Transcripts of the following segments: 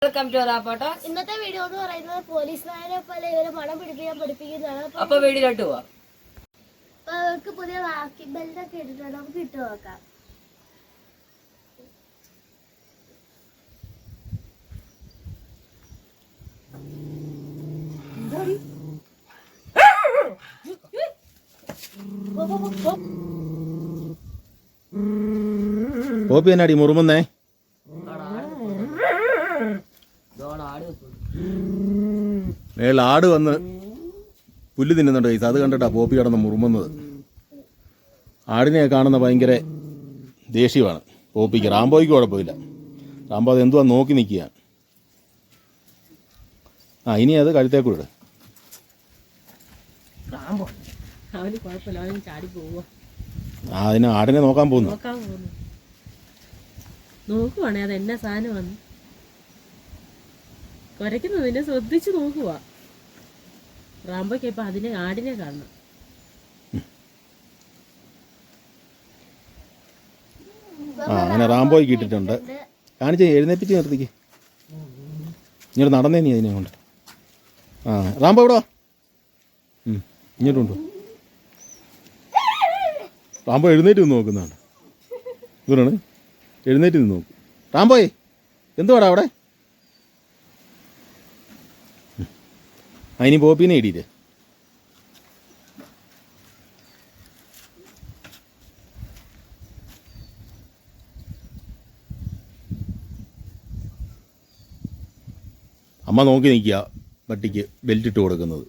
Welcome to റാപ്പോട്ടോ. ഇന്നത്തെ video എന്ന് പറയുന്നത് പോലീസ് നായരെ പോലെ ഇവരെ മണം പിടിപ്പിക്കാൻ പഠിപ്പിക്കുന്നതാണ്. അപ്പൊ വീഡിയോയിലോട്ട് പോവാം. അവർക്ക് പുതിയ വാക്കിംഗ് ബെൽറ്റ് ഒക്കെ ഇട്ടിട്ടുണ്ട്, നമുക്ക് ഇട്ട് നോക്കാം. പോപ്പി എന്നാടി മുറുമുന്നേ? മേളിൽ ആട് വന്ന് പുല്ല് തിന്നുന്നുണ്ട് ഗൈസ്. അത് കണ്ടിട്ടാ പോപ്പി കിടന്ന് മുറുമുന്നത്. ആടിനെ കാണുന്ന ഭയങ്കര ദേഷ്യമാണ് പോപ്പിക്ക്. റാംബോയ്ക്ക് കുഴപ്പമില്ല. റാംബോ അത് എന്തുവാ നോക്കി നിൽക്കുക. ഇനി അത് കഴുത്തേക്കൂടെ. അതിന് ആടിനെ നോക്കാൻ പോകുന്നു. നോക്കുവാണേ അത് എന്നാ സാധനം വന്ന് കുരയ്ക്കുന്നതിനെ ശ്രദ്ധിച്ച് നോക്കുവാ. റാംബോയ്ക്ക് ഇപ്പൊ അതിനെ ആടിനെ കാണണം. അങ്ങനെ റാംബോയ്ക്ക് ഇട്ടിട്ടുണ്ട്. കാണിച്ച് എഴുന്നേപ്പിച്ച് നിർത്തിക്ക്. ഇങ്ങോട്ട് നടന്നേ നീ അതിനെ കൊണ്ട്. റാംബോ ഇവിടെ വാ. ഇങ്ങോട്ടുണ്ടോ? റാംബോ എഴുന്നേറ്റ് നിന്ന് നോക്കുന്നതാണ്. ഇവരാണ് എഴുന്നേറ്റ് നിന്ന് നോക്കും. റാംബോയെ എന്തുവാടാ അവിടെ? അതിന് പോപ്പീനെ ഇടിയില്ലേ? അമ്മ നോക്കി നിൽക്കുക പട്ടിക്ക് ബെൽറ്റ് ഇട്ട് കൊടുക്കുന്നത്.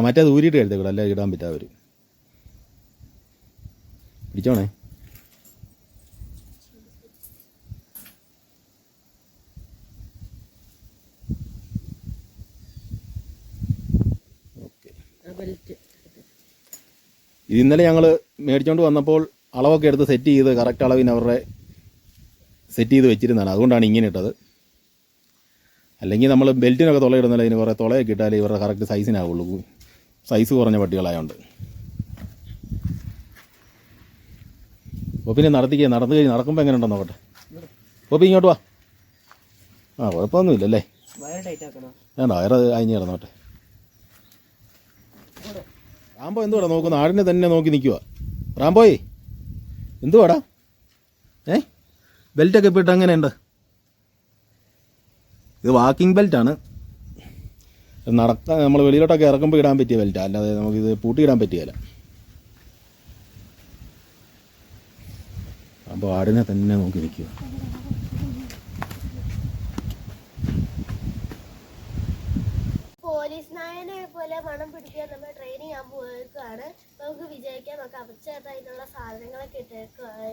മറ്റേത് ഊരിയിട്ട് എഴുതേക്കൂടെ, അല്ല ഇടാൻ പറ്റാ. അവർ പിടിച്ചോണേ. ഇത് ഇന്നലെ ഞങ്ങൾ മേടിച്ചുകൊണ്ട് വന്നപ്പോൾ അളവൊക്കെ എടുത്ത് സെറ്റ് ചെയ്ത് കറക്റ്റ് അളവിന് അവരുടെ സെറ്റ് ചെയ്ത് വെച്ചിരുന്നതാണ്. അതുകൊണ്ടാണ് ഇങ്ങനെ ഇട്ടത്. അല്ലെങ്കിൽ നമ്മൾ ബെൽറ്റിനൊക്കെ തുളയിടുന്നില്ല. ഇതിന് കുറേ തുളയൊക്കെ ഇട്ടാലേ ഇവരുടെ കറക്റ്റ് സൈസിനാവുള്ളൂ. സൈസ് കുറഞ്ഞ പട്ടികളായതുകൊണ്ട്. പോപ്പിനെ നടക്കുമ്പോൾ എങ്ങനെ ഉണ്ടോ നോക്കട്ടെ. പോപ്പി ഇങ്ങോട്ട് വാ. കുഴപ്പമൊന്നുമില്ലല്ലേ? വേണ്ട, വയറ് അയഞ്ഞ് കിടന്നോട്ടെ. റാംബോ എന്തുവാടാ നോക്കുന്നു? ആടിനെ തന്നെ നോക്കി നിൽക്കുക. റാംബോയെ എന്തുവാടാ? ബെൽറ്റൊക്കെ ഇപ്പിട്ട് അങ്ങനെയുണ്ട്. ഇത് വാക്കിംഗ് ബെൽറ്റാണ്. നടക്കാൻ നമ്മൾ വെളിയിലോട്ടൊക്കെ ഇറക്കുമ്പോൾ ഇടാൻ പറ്റിയ ബെൽറ്റാണ്, അല്ലാതെ നമുക്കിത് പൂട്ടിയിടാൻ പറ്റിയല്ല. അപ്പോൾ ആടിനെ തന്നെ നോക്കി നിൽക്കുക. പോലീസ് നായനെ പോലെ മണം പിടിക്കാൻ നമ്മൾ ട്രെയിനിങ് ചെയ്യാൻ പോയേക്കാണ്. നമുക്ക് വിജയിക്കാൻ നമുക്ക് അപച്ചതായിട്ടുള്ള സാധനങ്ങളൊക്കെ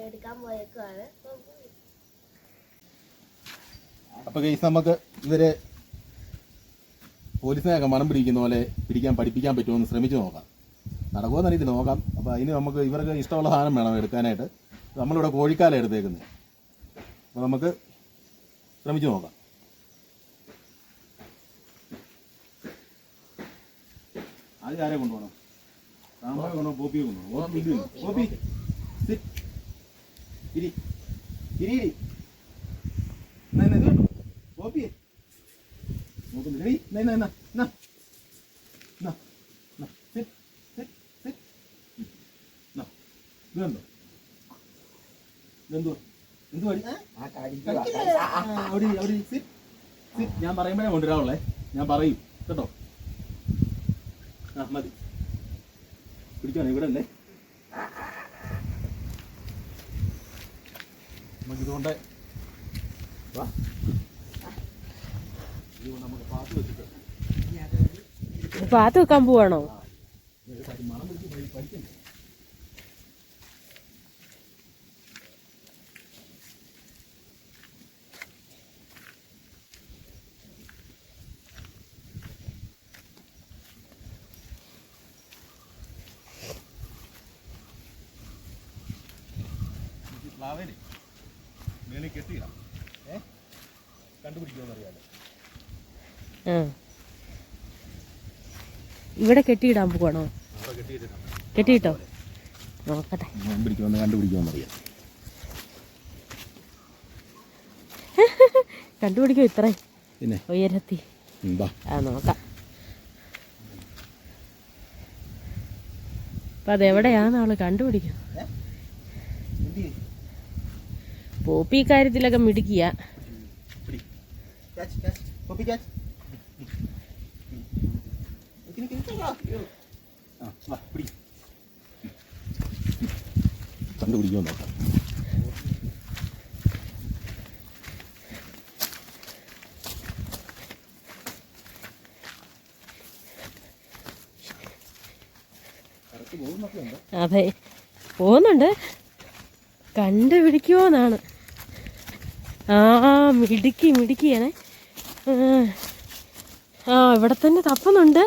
എടുക്കാൻ പോയേക്കാണ്. അപ്പോൾ കേസ് നമുക്ക് ഇവരെ പോലീസിനെയൊക്കെ മണം പിടിക്കുന്ന പോലെ പഠിപ്പിക്കാൻ പറ്റുമോ ശ്രമിച്ചു നോക്കാം. നടക്കുമോ അറിയത്തില്ല, നോക്കാം. അപ്പോൾ അതിന് നമുക്ക് ഇവർക്ക് ഇഷ്ടമുള്ള സാധനം വേണം എടുക്കാനായിട്ട്. നമ്മളിവിടെ കോഴിക്കാലം എടുത്തേക്കുന്നത്. അപ്പോൾ നമുക്ക് ശ്രമിച്ചു നോക്കാം. ആദ്യം ആരെ കൊണ്ടുപോകണം? റാംബോയെ കൊണ്ടുപോകണം, പോപ്പിയെ കൊണ്ടുപോകണം. പോപ്പി ഇരി ഇരി ഇരി. പോപ്പിയെ നോക്കുന്നില്ല. ഞാൻ പറയുമ്പോഴേ കൊണ്ടുവരാവുള്ളേ. ഞാൻ പറയും കേട്ടോ. മതി പിടിക്കാണ്. ഇവിടെ അല്ലേ നമുക്കിതുകൊണ്ട് നമുക്ക് പാത്ത് വെച്ചിട്ട് പാത്ത് വെക്കാൻ പോവാണോ? മേളിൽ കെട്ടിയിടാം. കണ്ടുപിടിക്കുമെന്നറിയാലോ. ഇവിടെ കെട്ടിയിടാൻ പോവാണോ? കെട്ടിയിട്ടോ? നോക്കട്ടെ. പിടിക്കുമെന്ന് കണ്ടുപിടിക്കുമെന്നറിയാം. കണ്ടുപിടിക്കും ഇത്രയും പിന്നെ ഉയരത്തി. എന്താ നോക്കാം. അപ്പം അതെവിടെയാന്ന് അവള് കണ്ടുപിടിക്കും. പോപ്പി കാര്യത്തിലൊക്കെ മിടുക്കിയ. കണ്ടുപിടിക്കുമെന്ന് നോക്കാം. അതെ, പോകുന്നുണ്ട്. കണ്ടുപിടിക്കുമോന്നാണ്. മിടുക്കിയാണേ. ഇവിടെ തന്നെ തപ്പുന്നുണ്ട്.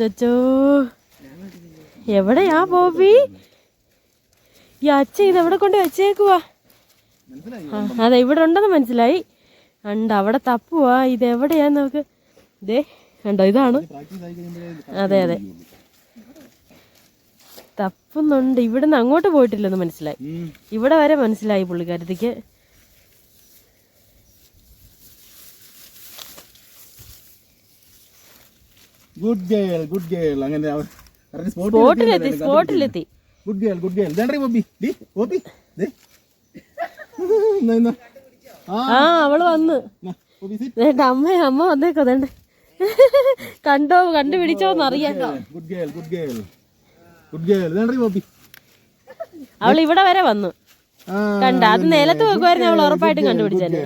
അച്ചോ, എവിടെയാ പോപ്പി? ഈ അച്ഛ ഇതെവിടെ കൊണ്ട് വെച്ചേക്കുവാ? അതെ, ഇവിടെ ഉണ്ടെന്ന് മനസ്സിലായി. അവിടെ തപ്പുവാ. ഇതെവിടെയാന്ന് നമുക്ക് ഇതേ കണ്ടോ, ഇതാണ്. അതെ തപ്പുന്നുണ്ട്. ഇവിടുന്ന് അങ്ങോട്ട് പോയിട്ടില്ലെന്ന് മനസ്സിലായി. ഇവിടെ വരെ മനസ്സിലായി പുള്ളിക്കാരത്തേക്ക്. Good girl. അങ്ങനെ സ്പോട്ടിലെത്തി. Good girl. ബോബി. അവള് വന്ന്. അമ്മ വന്നേക്കോ. അതേണ്ട കണ്ടോ, കണ്ടുപിടിച്ചോന്നറിയാം. അവൾ ഇവിടെ വരെ വന്നു. കണ്ട, അത് നിലത്ത് വെക്കുമായിരുന്നു. അവൾ ഉറപ്പായിട്ടും കണ്ടുപിടിച്ചേനെ.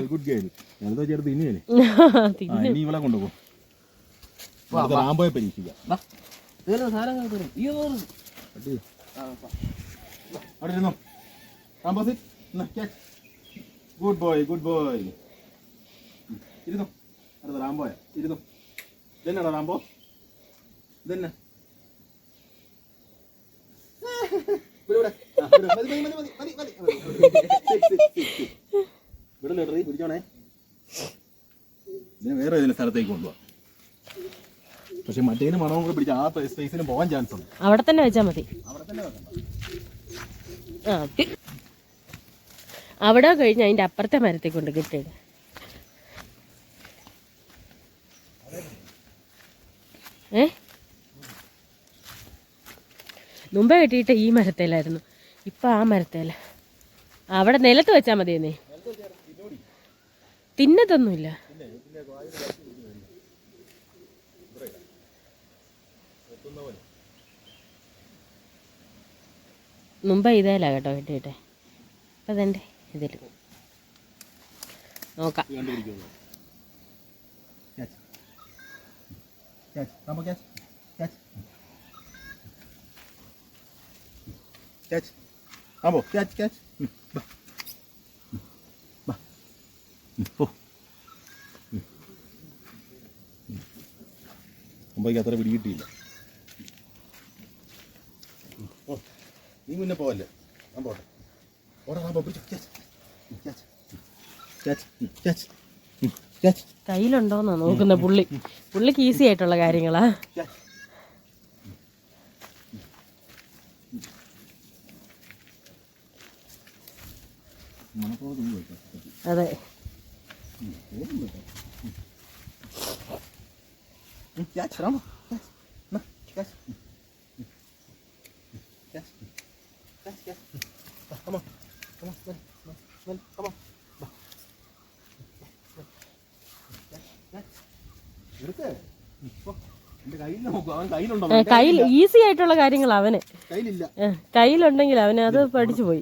Good boy. ഇരുന്നോ. അടുത്ത റാംബോയ. ഇരുന്നോ. ഇതെന്നാടാ റാംബോ? ഇതെന്നാ? വിടലെടറി പിടിച്ചോണേ. ഇതിനെ വേറെ ഏതെങ്കിലും സ്ഥലത്തേക്ക് കൊണ്ടുപോവാ. പക്ഷെ മറ്റേതിന് മണവും കൂടെ പിടിച്ച ആ സ്പേസിന് പോകാൻ ചാൻസ് ഉണ്ട്. അവിടെ തന്നെ വെച്ചാൽ മതി. അവിടെ കഴിഞ്ഞ് അതിന്റെ അപ്പുറത്തെ മരത്തെ കൊണ്ട് കിട്ടിയത്. മുമ്പേ കെട്ടിയിട്ട് ഈ മരത്തേലായിരുന്നു. ഇപ്പൊ ആ മരത്തേല. അവിടെ നിലത്ത് വെച്ചാൽ മതിയെന്നേ. തിന്നതൊന്നുമില്ല. മുമ്പേ ഇതേല കേട്ടോ കെട്ടിയിട്ടെ. അപ്പൊ അതെന്റെ ഇതിൽ നോക്കാം. അമ്പയ്ക്ക് അത്ര പിടികിട്ടിയില്ല. നീ മുന്നേ പോവല്ലേ? ഞാൻ പോട്ടെ. കയ്യിലുണ്ടോന്നാ നോക്കുന്ന പുള്ളിക്ക് ഈസി ആയിട്ടുള്ള കാര്യങ്ങളാ. അതെ, കയ്യിൽ ഈസി ആയിട്ടുള്ള കാര്യങ്ങൾ അവന് കയ്യിലുണ്ടെങ്കിൽ അവന് അത് പഠിച്ചു പോയി.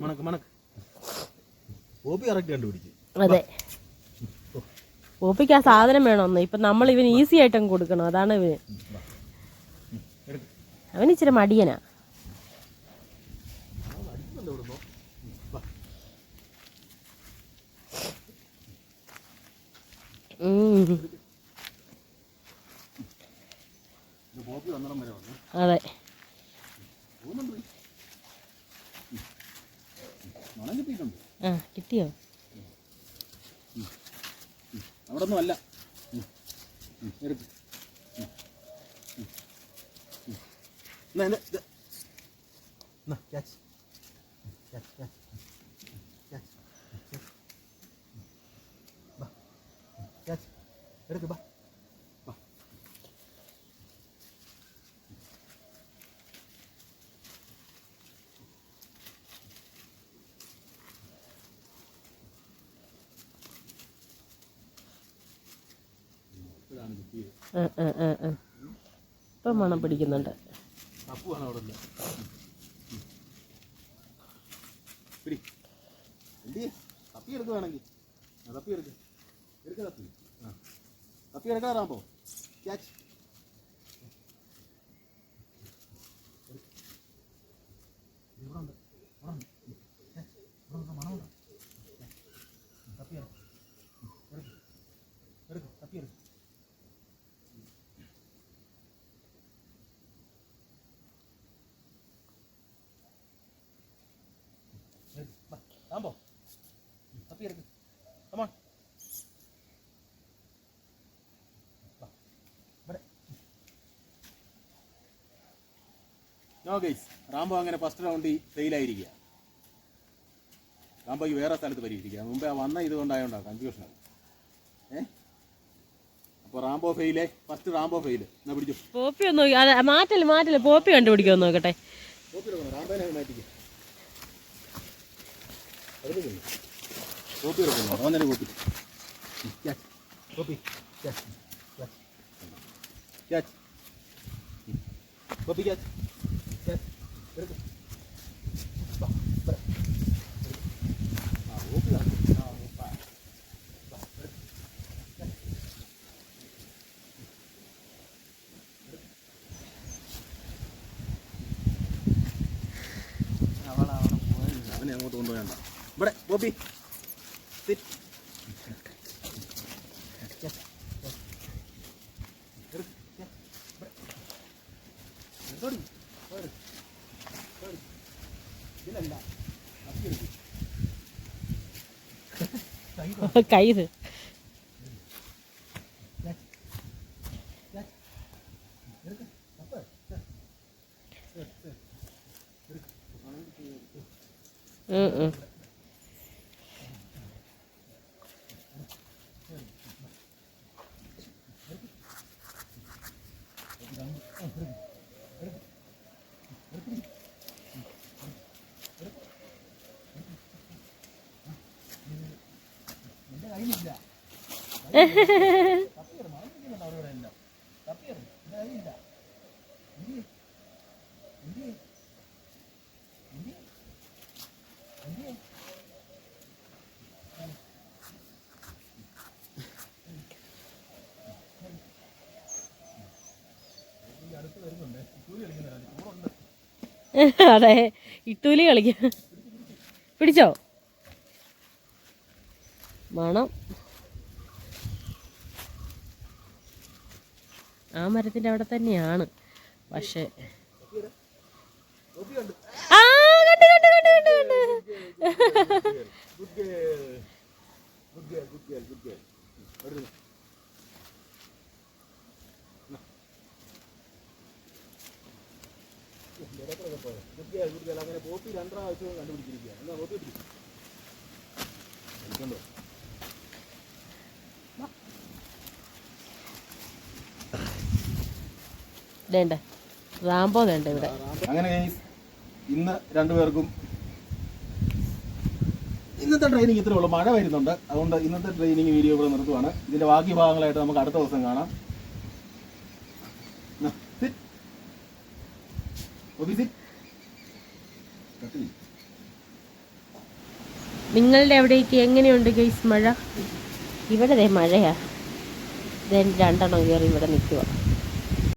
അതെ, പോപ്പിക്ക് ആ സാധനം വേണമെന്ന്. ഇപ്പൊ നമ്മൾ ഇവന് ഈസി ആയിട്ടങ്ങ് കൊടുക്കണം. അതാണ് ഇവന്. അവന് ഇച്ചിരി മടിയനാ. അതെ, കിട്ടിയോ? അവിടെ ഒന്നും അല്ല. എടുക്ക് ബാ. ഇപ്പം മണം പിടിക്കുന്നുണ്ട്. തപ്പുവാണ് അവിടെ ഉള്ളത്. പിടി എന്തിയെ തപ്പി എടുക്കുവാണെങ്കിൽ തപ്പി എടുക്ക് എടുക്ക തപ്പി ആ തപ്പി എടുക്കാറാകുമ്പോൾ ക്യാച്ച് മണമുണ്ടോ തപ്പി എടുക്ക് തപ്പി എടുക്ക്. Rambo, tapi എടുക്ക്. Come on. No guys, Rambo അങ്ങനെ ഫസ്റ്റ് റൗണ്ടിൽ ഫെയിലായിരിക്കുക. റാംബോയ്ക്ക് വേറെ സ്ഥലത്ത് പരീക്ഷിക്കുക. മുമ്പേ വന്ന ഇതുകൊണ്ടായോണ്ടാണ് കൺഫ്യൂഷനാണ്. അപ്പോൾ റാംബോ ഫെയിലേ, ഫസ്റ്റ് റാംബോ ഫെയിൽ. എന്നാ പിടിച്ചു. പോപ്പി ഒന്ന് മാറ്റല് പോപ്പി കണ്ടുപിടിക്കുമെന്ന് നോക്കട്ടെ. പോപ്പി എടുക്കണം, റാംബോനെ മാറ്റിക്കുക. കോപ്പി എടുക്കുന്നു അങ്ങനെ കോപ്പി കോപ്പി കോപ്പി അവനെ അങ്ങോട്ട് കൊണ്ടുപോയണ്ട. ഇവിടെ ബോബി കൈത് അതെ ഇട്ടൂലി കളിക്കാം. പിടിച്ചോ മണം. ആ മരത്തിൻ്റെ അവിടെ തന്നെയാണ് പക്ഷേ ആ കണ്ട് അങ്ങനെ കോപ്പി 2 പ്രാവശ്യം കണ്ടുപിടിച്ചിരിക്കുക. എന്നാ കോപ്പി പിടിക്കണ്ടോ വേണ്ട റാംബോ വേണ്ട ഇവിടെ. അങ്ങനെ ഇന്ന് രണ്ടുപേർക്കും ഇന്നത്തെ ട്രെയിനിങ് ഇത്രേ ഉള്ളൂ. മഴ വരുന്നുണ്ട്, അതുകൊണ്ട് ഇന്നത്തെ ട്രെയിനിങ് വീഡിയോ ഇവിടെ നിർത്തുവാണ്. ഇതിന്റെ ബാക്കി ഭാഗങ്ങളായിട്ട് നമുക്ക് അടുത്ത ദിവസം കാണാം. നിങ്ങളുടെ അവിടേക്ക് എങ്ങനെയുണ്ട് ഗൈസ് മഴ? ഇവിടെ മഴയാ. രണ്ടെണ്ണം കയറി ഇവിടെ നിൽക്കുക.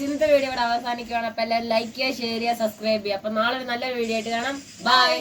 ഇന്നത്തെ വീഡിയോ ഇവിടെ അവസാനിക്കുകയാണ്. അപ്പം എല്ലാവരും ലൈക്ക് ചെയ്യുക, ഷെയർ ചെയ്യുക, സബ്സ്ക്രൈബ് ചെയ്യുക. അപ്പം നാളെ ഒരു നല്ല വീഡിയോ ആയിട്ട് കാണാം. ബൈ.